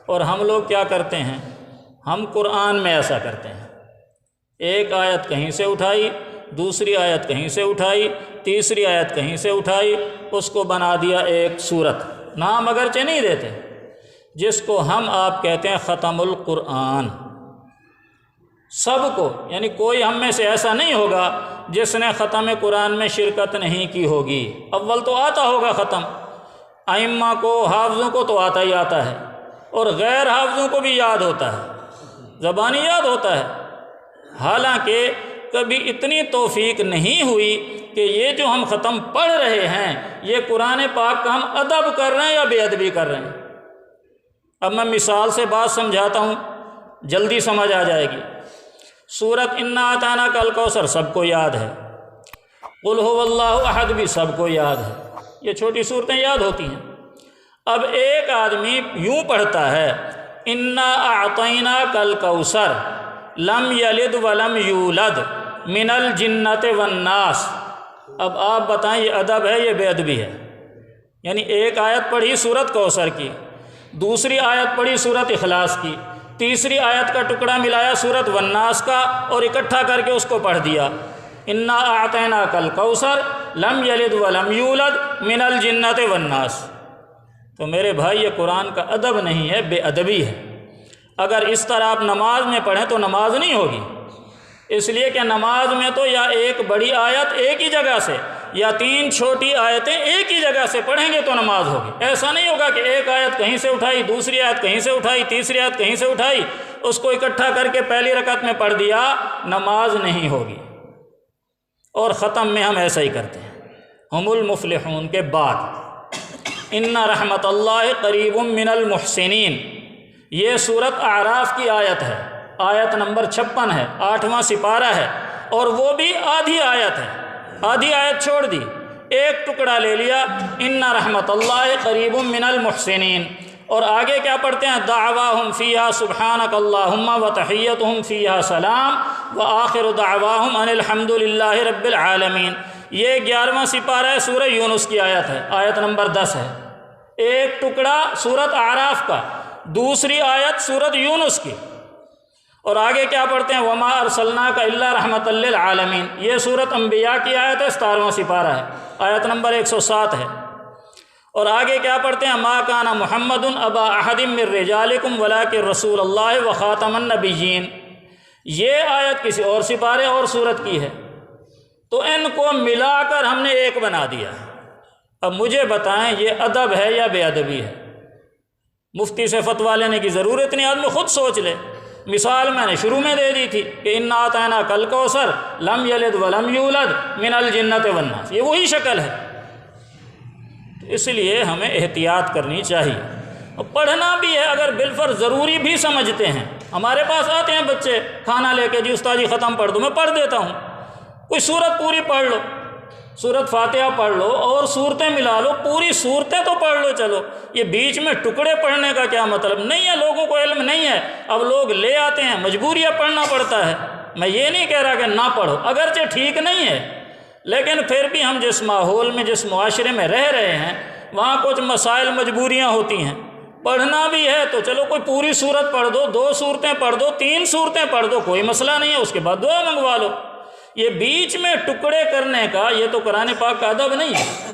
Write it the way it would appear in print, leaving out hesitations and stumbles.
اور ہم لوگ کیا کرتے ہیں، ہم قرآن میں ایسا کرتے ہیں، ایک آیت کہیں سے اٹھائی، دوسری آیت کہیں سے اٹھائی، تیسری آیت کہیں سے اٹھائی، اس کو بنا دیا ایک سورت، نام اگرچہ نہیں دیتے، جس کو ہم آپ کہتے ہیں ختم القرآن۔ سب کو، یعنی کوئی ہم میں سے ایسا نہیں ہوگا جس نے ختم قرآن میں شرکت نہیں کی ہوگی۔ اول تو آتا ہوگا ختم، ائمہ کو، حافظوں کو تو آتا ہی آتا ہے، اور غیر حافظوں کو بھی یاد ہوتا ہے، زبانی یاد ہوتا ہے۔ حالانکہ کبھی اتنی توفیق نہیں ہوئی کہ یہ جو ہم ختم پڑھ رہے ہیں یہ قرآن پاک کا ہم ادب کر رہے ہیں یا بے ادبی کر رہے ہیں۔ اب میں مثال سے بات سمجھاتا ہوں، جلدی سمجھ آ جائے گی۔ سورۃ انا اعطیناک الکوثر سب کو یاد ہے، قل ھو اللہ احد بھی سب کو یاد ہے، یہ چھوٹی صورتیں یاد ہوتی ہیں۔ اب ایک آدمی یوں پڑھتا ہے انا اعطیناک الکوثر لم یلد ولم یولد من الجنۃ والناس، اب آپ بتائیں یہ ادب ہے یہ بے ادبی ہے؟ یعنی ایک آیت پڑھی سورۃ کوثر کی، دوسری آیت پڑھی سورۃ اخلاص کی، تیسری آیت کا ٹکڑا ملایا سورۃ والناس کا اور اکٹھا کر کے اس کو پڑھ دیا، انا اعطیناک الکوثر لم یلد ولم یولد من الجنۃ والناس۔ تو میرے بھائی یہ قرآن کا ادب نہیں ہے، بے ادبی ہے۔ اگر اس طرح آپ نماز میں پڑھیں تو نماز نہیں ہوگی، اس لیے کہ نماز میں تو یا ایک بڑی آیت ایک ہی جگہ سے یا تین چھوٹی آیتیں ایک ہی جگہ سے پڑھیں گے تو نماز ہوگی۔ ایسا نہیں ہوگا کہ ایک آیت کہیں سے اٹھائی، دوسری آیت کہیں سے اٹھائی، تیسری آیت کہیں سے اٹھائی، اس کو اکٹھا کر کے پہلی رکعت میں پڑھ دیا، نماز نہیں ہوگی۔ اور ختم میں ہم ایسا ہی کرتے ہیں، ہم المفلحون کے بعد ان رحمت اللہ قریب من المحسنین، یہ سورۃ اعراف کی آیت ہے، آیت نمبر 56 ہے، 8واں سپارہ ہے، اور وہ بھی آدھی آیت ہے، آدھی آیت چھوڑ دی، ایک ٹکڑا لے لیا ان رحمت اللہ قریب من المحسنین، اور آگے کیا پڑھتے ہیں دعواہم فیہا سبحانک اللہم وتحیتہم فیہا سلام وآخر دعواہم ان الحمد للہ رب العالمین۔ یہ 11واں سپارہ ہے، سورہ یونس کی آیت ہے، آیت نمبر 10 ہے، ایک ٹکڑا سورۃ اعراف کا، دوسری آیت سورۃ یونس کی، اور آگے کیا پڑھتے ہیں وما ارسلناک الا رحمۃ للعالمین، یہ سورۃ انبیاء کی آیت ہے، 17واں سپارہ ہے، آیت نمبر 107 ہے، اور آگے کیا پڑھتے ہیں ما کان محمد ابا احد من رجالکم ولکن رسول اللہ وخاتم النبیین، یہ آیت کسی اور سپارے اور سورت کی ہے، تو ان کو ملا کر ہم نے ایک بنا دیا۔ اب مجھے بتائیں یہ ادب ہے یا بے ادبی ہے؟ مفتی سے فتویٰ لینے کی ضرورت نہیں، آدمی خود سوچ لے۔ مثال میں نے شروع میں دے دی تھی کہ انا اعطیناک الکوثر لم یلد ولم یولد من الجنۃ والناس، یہ وہی شکل ہے۔ تو اس لیے ہمیں احتیاط کرنی چاہیے، اور پڑھنا بھی ہے اگر بالفرض ضروری بھی سمجھتے ہیں۔ ہمارے پاس آتے ہیں بچے کھانا لے کے، جی استاد جی ختم پڑھ دو، میں پڑھ دیتا ہوں، کوئی سورت پوری پڑھ لو، سورت فاتحہ پڑھ لو اور صورتیں ملا لو، پوری صورتیں تو پڑھ لو، چلو یہ بیچ میں ٹکڑے پڑھنے کا کیا مطلب؟ نہیں ہے، لوگوں کو علم نہیں ہے، اب لوگ لے آتے ہیں، مجبوریاں پڑھنا پڑتا ہے۔ میں یہ نہیں کہہ رہا کہ نہ پڑھو، اگرچہ ٹھیک نہیں ہے، لیکن پھر بھی ہم جس ماحول میں، جس معاشرے میں رہ رہے ہیں، وہاں کچھ مسائل مجبوریاں ہوتی ہیں، پڑھنا بھی ہے تو چلو کوئی پوری صورت پڑھ دو، 2 صورتیں پڑھ دو، 3 صورتیں پڑھ دو، کوئی مسئلہ نہیں ہے، اس کے بعد دعا منگوا لو۔ یہ بیچ میں ٹکڑے کرنے کا یہ تو قرآن پاک کا ادب نہیں ہے۔